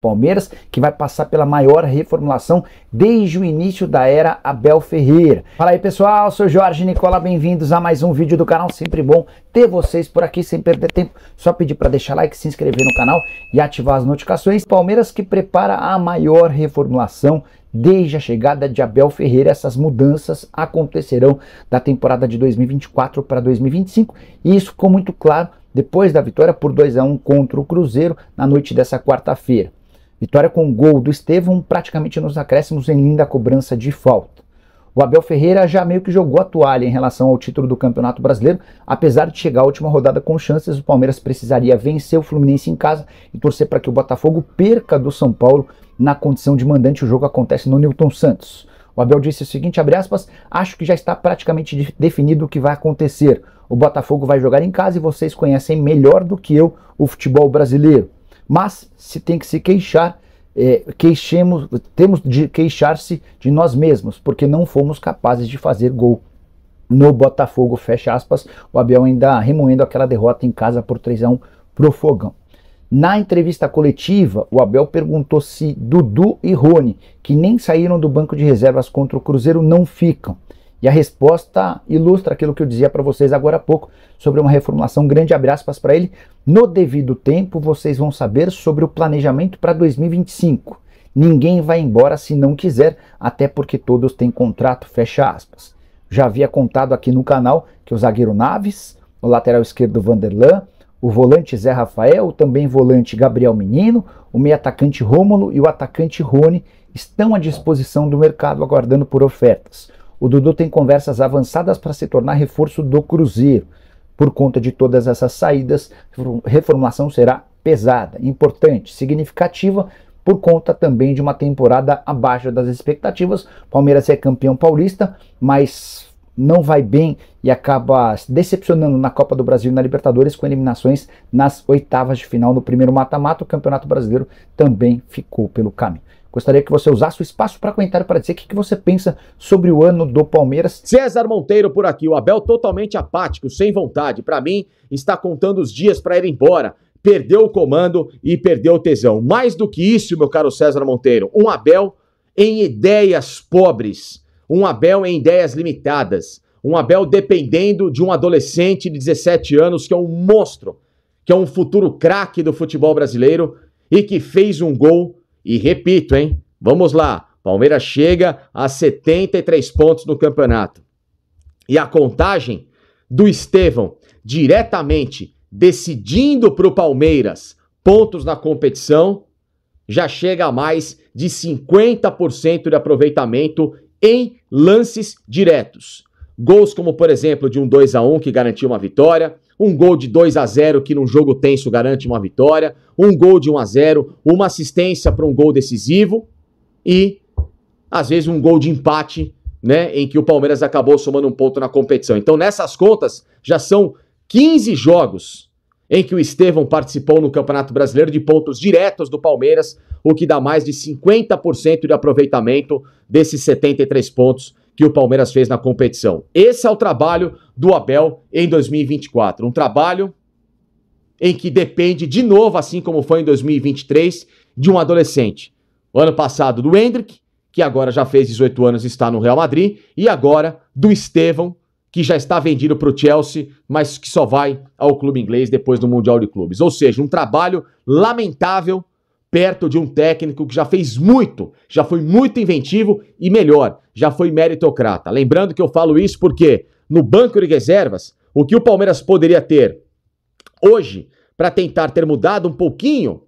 Palmeiras, que vai passar pela maior reformulação desde o início da era Abel Ferreira. Fala aí pessoal, sou Jorge Nicola, bem-vindos a mais um vídeo do canal, sempre bom ter vocês por aqui sem perder tempo, só pedir para deixar like, se inscrever no canal e ativar as notificações. Palmeiras que prepara a maior reformulação desde a chegada de Abel Ferreira. Essas mudanças acontecerão da temporada de 2024 para 2025 e isso ficou muito claro depois da vitória por 2-1 contra o Cruzeiro na noite dessa quarta-feira. Vitória com o gol do Estevão praticamente nos acréscimos em linda cobrança de falta. O Abel Ferreira já meio que jogou a toalha em relação ao título do Campeonato Brasileiro, apesar de chegar à última rodada com chances. O Palmeiras precisaria vencer o Fluminense em casa e torcer para que o Botafogo perca do São Paulo na condição de mandante. O jogo acontece no Newton Santos. O Abel disse o seguinte, abre aspas, acho que já está praticamente definido o que vai acontecer. O Botafogo vai jogar em casa e vocês conhecem melhor do que eu o futebol brasileiro. Mas se tem que se queixar, temos de queixar-se de nós mesmos, porque não fomos capazes de fazer gol no Botafogo, fecha aspas. O Abel ainda remoendo aquela derrota em casa por 3-1 pro Fogão. Na entrevista coletiva, o Abel perguntou se Dudu e Rony, que nem saíram do banco de reservas contra o Cruzeiro, não ficam. E a resposta ilustra aquilo que eu dizia para vocês agora há pouco, sobre uma reformulação grande, abre aspas para ele. No devido tempo, vocês vão saber sobre o planejamento para 2025. Ninguém vai embora se não quiser, até porque todos têm contrato, fecha aspas. Já havia contado aqui no canal que o zagueiro Naves, o lateral esquerdo Vanderlan, o volante Zé Rafael, o também volante Gabriel Menino, o meio atacante Rômulo e o atacante Rony estão à disposição do mercado, aguardando por ofertas. O Dudu tem conversas avançadas para se tornar reforço do Cruzeiro. Por conta de todas essas saídas, a reformulação será pesada, importante, significativa, por conta também de uma temporada abaixo das expectativas. Palmeiras é campeão paulista, mas não vai bem e acaba se decepcionando na Copa do Brasil e na Libertadores, com eliminações nas oitavas de final no primeiro mata-mata. O Campeonato Brasileiro também ficou pelo caminho. Gostaria que você usasse o espaço para comentário para dizer o que você pensa sobre o ano do Palmeiras. César Monteiro por aqui, o Abel totalmente apático, sem vontade. Para mim, está contando os dias para ir embora. Perdeu o comando e perdeu o tesão. Mais do que isso, meu caro César Monteiro, um Abel em ideias pobres, um Abel em ideias limitadas, um Abel dependendo de um adolescente de 17 anos que é um monstro, que é um futuro craque do futebol brasileiro e que fez um gol. E repito, hein? Vamos lá. Palmeiras chega a 73 pontos no campeonato. E a contagem do Estevão diretamente decidindo para o Palmeiras pontos na competição já chega a mais de 50% de aproveitamento em lances diretos. Gols como, por exemplo, de um 2-1 que garantiu uma vitória, um gol de 2-0 que num jogo tenso garante uma vitória, um gol de 1-0, uma assistência para um gol decisivo e, às vezes, um gol de empate, né, em que o Palmeiras acabou somando um ponto na competição. Então, nessas contas, já são 15 jogos em que o Estevão participou no Campeonato Brasileiro de pontos diretos do Palmeiras, o que dá mais de 50% de aproveitamento desses 73 pontos que o Palmeiras fez na competição. Esse é o trabalho do Abel em 2024. Um trabalho em que depende, de novo, assim como foi em 2023, de um adolescente. O ano passado do Endrick, que agora já fez 18 anos e está no Real Madrid, e agora do Estevão, que já está vendido para o Chelsea, mas que só vai ao clube inglês depois do Mundial de Clubes. Ou seja, um trabalho lamentável perto de um técnico que já fez muito, já foi muito inventivo e melhor, já foi meritocrata. Lembrando que eu falo isso porque no banco de reservas, o que o Palmeiras poderia ter hoje para tentar ter mudado um pouquinho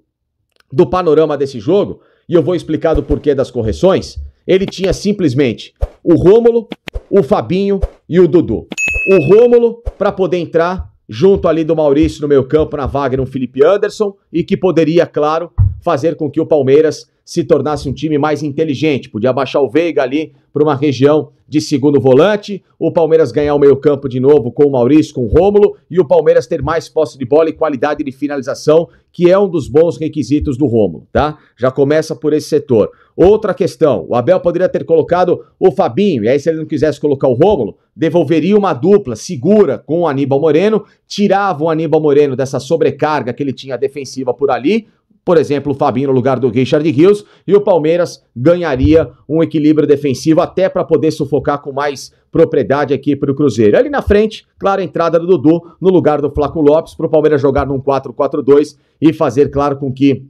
do panorama desse jogo, e eu vou explicar do porquê das correções, ele tinha simplesmente o Rômulo, o Fabinho e o Dudu. O Rômulo para poder entrar junto ali do Maurício no meio campo, na vaga de um Felipe Anderson, e que poderia, claro, fazer com que o Palmeiras se tornasse um time mais inteligente. Podia baixar o Veiga ali para uma região de segundo volante, o Palmeiras ganhar o meio-campo de novo com o Maurício, com o Rômulo, e o Palmeiras ter mais posse de bola e qualidade de finalização, que é um dos bons requisitos do Rômulo, tá? Já começa por esse setor. Outra questão, o Abel poderia ter colocado o Fabinho, e aí se ele não quisesse colocar o Rômulo, devolveria uma dupla segura com o Aníbal Moreno, tirava o Aníbal Moreno dessa sobrecarga que ele tinha defensiva por ali, por exemplo, o Fabinho no lugar do Richard Rios, e o Palmeiras ganharia um equilíbrio defensivo até para poder sufocar com mais propriedade aqui para o Cruzeiro. Ali na frente, claro, a entrada do Dudu no lugar do Flaco Lopes, para o Palmeiras jogar num 4-4-2 e fazer, claro, com que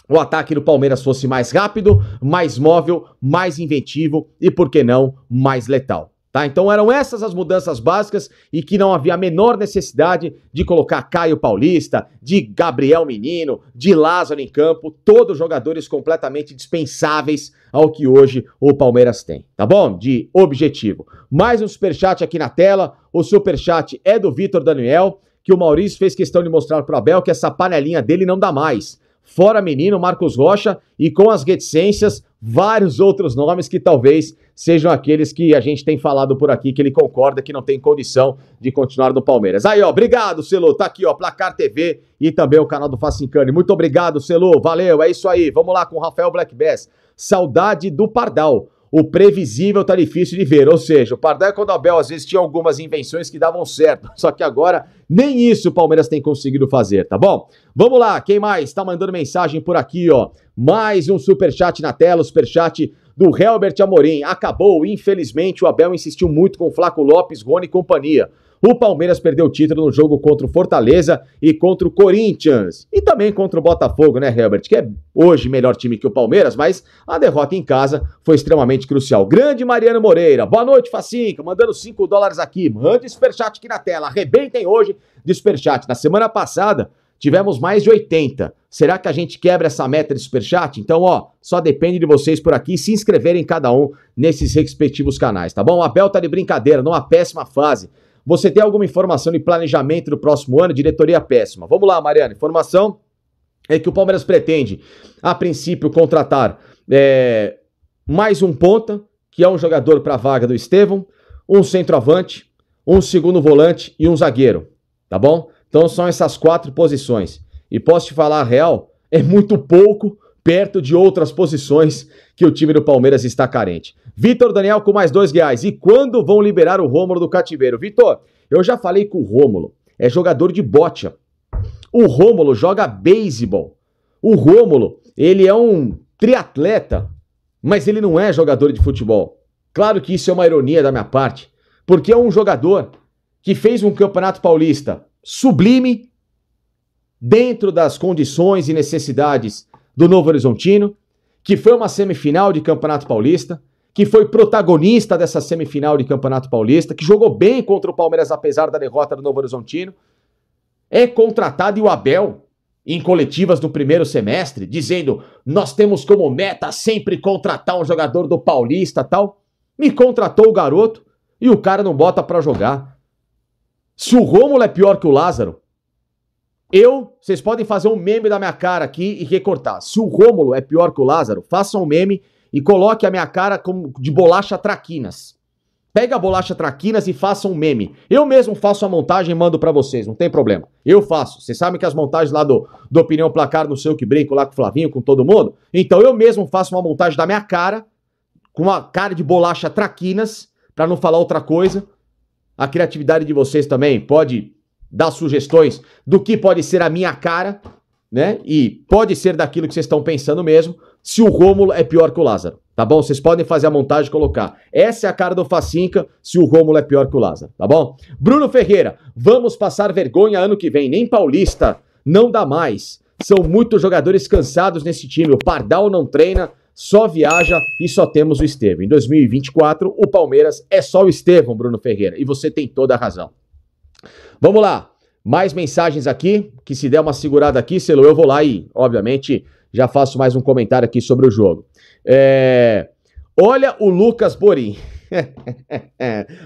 o ataque do Palmeiras fosse mais rápido, mais móvel, mais inventivo e, por que não, mais letal. Tá? Então eram essas as mudanças básicas e que não havia a menor necessidade de colocar Caio Paulista, de Gabriel Menino, de Lázaro em campo, todos jogadores completamente dispensáveis ao que hoje o Palmeiras tem, tá bom? De objetivo. Mais um superchat aqui na tela, o superchat é do Vitor Daniel, que o Maurício fez questão de mostrar para o Abel que essa panelinha dele não dá mais. Fora Menino, Marcos Rocha e com as reticências, vários outros nomes que talvez sejam aqueles que a gente tem falado por aqui, que ele concorda que não tem condição de continuar no Palmeiras. Aí, ó, obrigado, Celô, tá aqui, ó, Placar TV e também o canal do Facincani. Muito obrigado, Celô, valeu, é isso aí. Vamos lá com o Rafael Black Bass. Saudade do Pardal. O previsível tá difícil de ver, ou seja, o Pardal é quando o Abel às vezes tinha algumas invenções que davam certo, só que agora nem isso o Palmeiras tem conseguido fazer, tá bom? Vamos lá, quem mais tá mandando mensagem por aqui, ó? Mais um superchat na tela, o superchat do Helbert Amorim. Acabou, infelizmente o Abel insistiu muito com o Flaco Lopes, Rony e companhia. O Palmeiras perdeu o título no jogo contra o Fortaleza e contra o Corinthians. E também contra o Botafogo, né, Helbert? Que é hoje melhor time que o Palmeiras, mas a derrota em casa foi extremamente crucial. Grande Mariano Moreira. Boa noite, Facinca. Mandando $5 aqui. Mande superchat aqui na tela. Arrebentem hoje de superchat. Na semana passada, tivemos mais de 80. Será que a gente quebra essa meta de superchat? Então, ó, só depende de vocês por aqui se inscreverem cada um nesses respectivos canais, tá bom? O Abel tá de brincadeira, numa péssima fase. Você tem alguma informação de planejamento do próximo ano? Diretoria péssima. Vamos lá, Mariana. Informação é que o Palmeiras pretende, a princípio, contratar mais um ponta, que é um jogador para a vaga do Estevão, um centroavante, um segundo volante e um zagueiro, tá bom? Então são essas 4 posições. E posso te falar a real, é muito pouco perto de outras posições que o time do Palmeiras está carente. Vitor Daniel com mais R$2. E quando vão liberar o Rômulo do cativeiro? Vitor, eu já falei que o Rômulo é jogador de bocha. O Rômulo joga beisebol. O Rômulo, ele é um triatleta, mas ele não é jogador de futebol. Claro que isso é uma ironia da minha parte, porque é um jogador que fez um campeonato paulista sublime, dentro das condições e necessidades do Novo Horizontino, que foi uma semifinal de Campeonato Paulista, que foi protagonista dessa semifinal de Campeonato Paulista, que jogou bem contra o Palmeiras apesar da derrota do Novo Horizontino, é contratado e o Abel, em coletivas no primeiro semestre, dizendo, nós temos como meta sempre contratar um jogador do Paulista e tal, me contratou o garoto e o cara não bota pra jogar. Se o Rômulo é pior que o Lázaro, vocês podem fazer um meme da minha cara aqui e recortar. Se o Rômulo é pior que o Lázaro, façam um meme e coloque a minha cara de bolacha traquinas. Pega a bolacha traquinas e façam um meme. Eu mesmo faço a montagem e mando pra vocês, não tem problema. Eu faço. Vocês sabem que as montagens lá do Opinião Placar, não sei o que brinco lá com o Flavinho, com todo mundo. Então eu mesmo faço uma montagem da minha cara, com uma cara de bolacha traquinas, pra não falar outra coisa. A criatividade de vocês também pode dar sugestões do que pode ser a minha cara, né? E pode ser daquilo que vocês estão pensando mesmo, se o Rômulo é pior que o Lázaro, tá bom? Vocês podem fazer a montagem e colocar. Essa é a cara do Facinca, se o Rômulo é pior que o Lázaro, tá bom? Bruno Ferreira, vamos passar vergonha ano que vem, nem Paulista, não dá mais. São muitos jogadores cansados nesse time, o Pardal não treina, só viaja e só temos o Estevão. Em 2024, o Palmeiras é só o Estevão, Bruno Ferreira, e você tem toda a razão. Vamos lá, mais mensagens aqui, que se der uma segurada aqui, Celo, eu vou lá e, obviamente, já faço mais um comentário aqui sobre o jogo. Olha o Lucas Borim.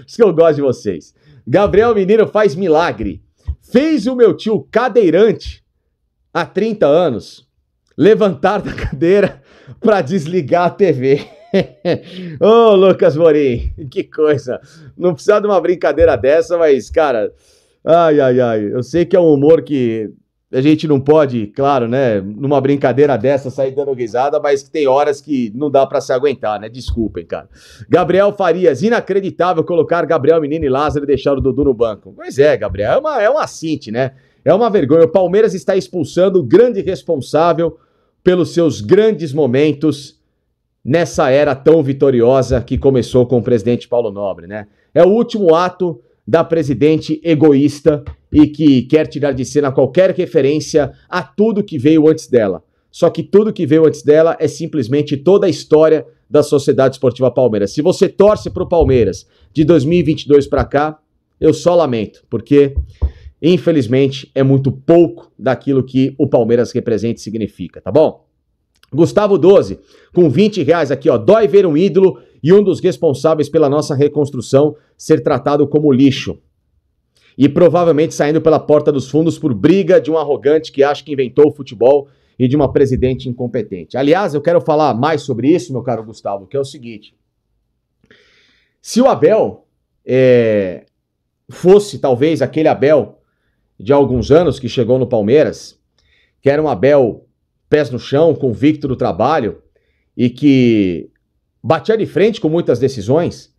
Isso que eu gosto de vocês. Gabriel Menino faz milagre. Fez o meu tio cadeirante, há 30 anos, levantar da cadeira para desligar a TV. Ô, Lucas Borim, que coisa. Não precisa de uma brincadeira dessa, mas, cara... Ai, eu sei que é um humor que a gente não pode, claro, né, numa brincadeira dessa sair dando risada, mas tem horas que não dá pra se aguentar, né, desculpem, cara. Gabriel Farias, inacreditável colocar Gabriel Menino e Lázaro e deixar o Dudu no banco. Pois é, Gabriel, é uma cinte, né, É uma vergonha. O Palmeiras está expulsando o grande responsável pelos seus grandes momentos nessa era tão vitoriosa que começou com o presidente Paulo Nobre, né? É o último ato da presidente egoísta e que quer tirar de cena qualquer referência a tudo que veio antes dela. Só que tudo que veio antes dela é simplesmente toda a história da Sociedade Esportiva Palmeiras. Se você torce para o Palmeiras de 2022 para cá, eu só lamento, porque infelizmente é muito pouco daquilo que o Palmeiras representa e significa, tá bom? Gustavo 12, com R$20 aqui, ó. Dói ver um ídolo e um dos responsáveis pela nossa reconstrução ser tratado como lixo. E provavelmente saindo pela porta dos fundos por briga de um arrogante que acha que inventou o futebol e de uma presidente incompetente. Aliás, eu quero falar mais sobre isso, meu caro Gustavo, que é o seguinte. Se o Abel fosse talvez aquele Abel de alguns anos que chegou no Palmeiras, que era um Abel pés no chão, convicto do trabalho e que batia de frente com muitas decisões,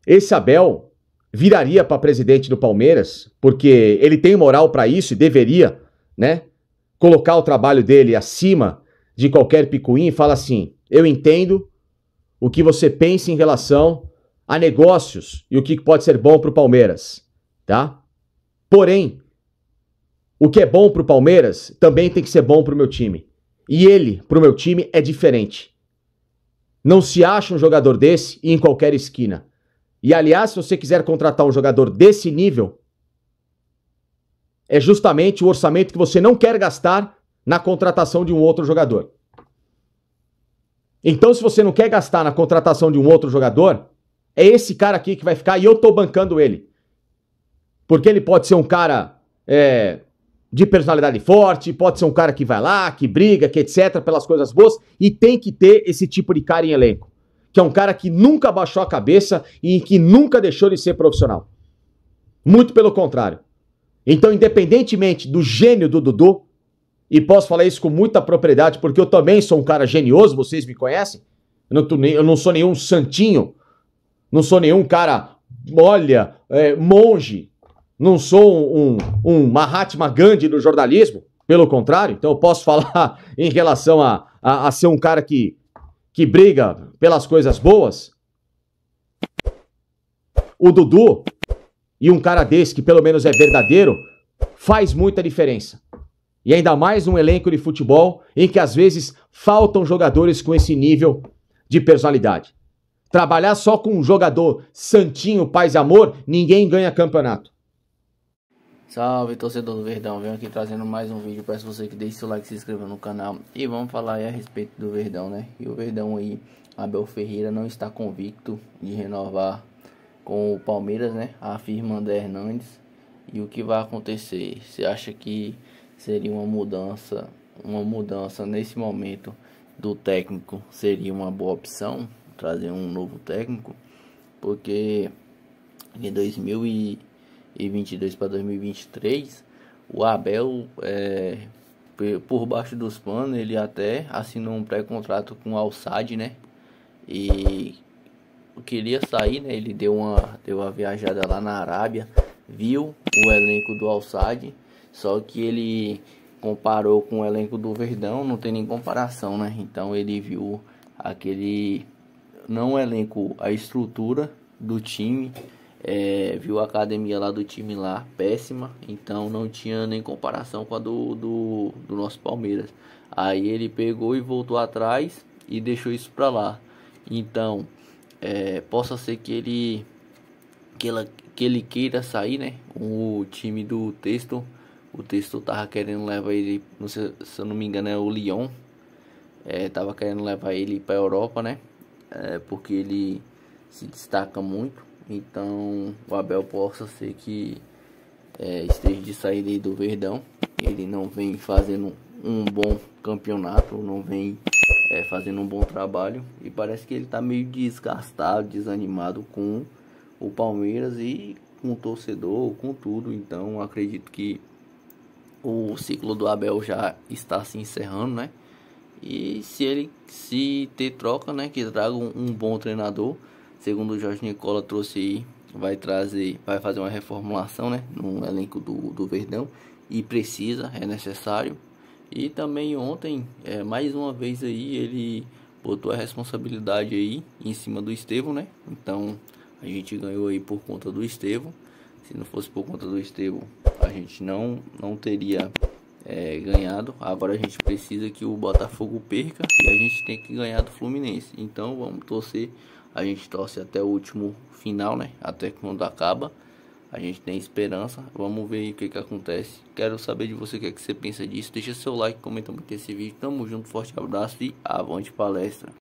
esse Abel viraria para presidente do Palmeiras, porque ele tem moral para isso e deveria, né, colocar o trabalho dele acima de qualquer picuinha e fala assim: eu entendo o que você pensa em relação a negócios e o que pode ser bom para o Palmeiras, tá? Porém, o que é bom para o Palmeiras também tem que ser bom para o meu time. E ele, para o meu time, é diferente. Não se acha um jogador desse em qualquer esquina. E, aliás, se você quiser contratar um jogador desse nível, é justamente o orçamento que você não quer gastar na contratação de um outro jogador. Então, se você não quer gastar na contratação de um outro jogador, é esse cara aqui que vai ficar e eu tô bancando ele. Porque ele pode ser um cara de personalidade forte, pode ser um cara que vai lá, que briga, que etc, pelas coisas boas, e tem que ter esse tipo de cara em elenco. Que é um cara que nunca baixou a cabeça e que nunca deixou de ser profissional. Muito pelo contrário. Então, independentemente do gênio do Dudu, e posso falar isso com muita propriedade, porque eu também sou um cara genioso, vocês me conhecem, eu não sou nenhum santinho, não sou nenhum cara, olha, monge, não sou um Mahatma Gandhi do jornalismo, pelo contrário, então eu posso falar em relação a ser um cara que briga pelas coisas boas. O Dudu, e um cara desse que pelo menos é verdadeiro, faz muita diferença. E ainda mais num elenco de futebol em que às vezes faltam jogadores com esse nível de personalidade. Trabalhar só com um jogador santinho, paz e amor, ninguém ganha campeonato. Salve, torcedor do Verdão, venho aqui trazendo mais um vídeo. Peço você que deixe seu like, se inscreva no canal. E vamos falar aí a respeito do Verdão, né? E o Verdão aí, Abel Ferreira não está convicto de renovar com o Palmeiras, né? Afirma André Hernandes. E o que vai acontecer? Você acha que seria uma mudança nesse momento do técnico? Seria uma boa opção trazer um novo técnico? Porque em 2022 para 2023, o Abel, por baixo dos panos, ele até assinou um pré-contrato com o Al-Sadd, né? E queria sair, né? Ele deu uma viajada lá na Arábia, viu o elenco do Al-Sadd, só que ele comparou com o elenco do Verdão, não tem nem comparação, né? Então ele viu não o elenco, a estrutura do time, viu a academia lá do time lá, péssima, então não tinha nem comparação com a do nosso Palmeiras. Aí ele pegou e voltou atrás e deixou isso pra lá. Então, possa ser que ele queira sair, né? O time do Texto, o Texto tava querendo levar ele, não sei, se eu não me engano é o Lyon, tava querendo levar ele pra Europa, né? Porque ele se destaca muito. Então o Abel possa ser que esteja de saída aí do Verdão. Ele não vem fazendo um bom campeonato, não vem fazendo um bom trabalho, e parece que ele tá meio desgastado, desanimado com o Palmeiras e com o torcedor, com tudo. Então acredito que o ciclo do Abel já está se encerrando, né? E se ter troca, né, que traga um bom treinador, segundo o Jorge Nicola trouxe aí, vai fazer uma reformulação, né, no elenco do Verdão, e precisa, é necessário. E também ontem, mais uma vez aí, ele botou a responsabilidade aí em cima do Estevão, né? Então a gente ganhou aí por conta do Estevão. Se não fosse por conta do Estevão, a gente não teria ganhado. Agora a gente precisa que o Botafogo perca e a gente tem que ganhar do Fluminense. Então vamos torcer. A gente torce até o último final, né? Até quando acaba. A gente tem esperança. Vamos ver aí o que acontece. Quero saber de você o que você pensa disso. Deixa seu like, comenta muito esse vídeo. Tamo junto, forte abraço e avante palestra.